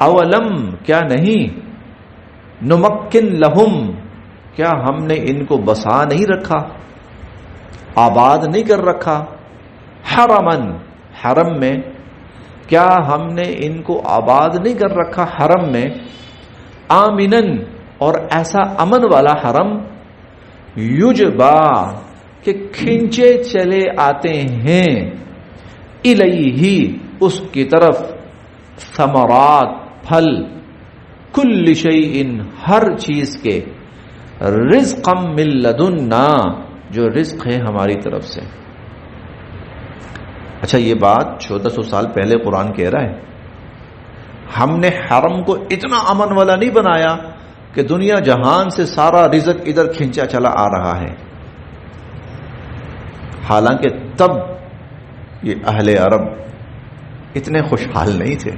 अवलम क्या नहीं, नुमक्किन लहुम क्या हमने इनको बसा नहीं रखा, आबाद नहीं कर रखा, हरमन हरम में क्या हमने इनको आबाद नहीं कर रखा हरम में, आमिनन और ऐसा अमन वाला हरम, युजबा के खिंचे चले आते हैं, इलैही उसकी तरफ, समरात फल, कुल्ल शैइन हर चीज के, रिज़्क़म मिन लदुन्ना जो रिज़्क़ है हमारी तरफ से। अच्छा, ये बात 1400 साल पहले कुरान कह रहा है। हमने हरम को इतना अमन वाला नहीं बनाया कि दुनिया जहान से सारा रिज़्क़ इधर खिंचा चला आ रहा है। हालांकि तब ये अहले अरब इतने खुशहाल नहीं थे।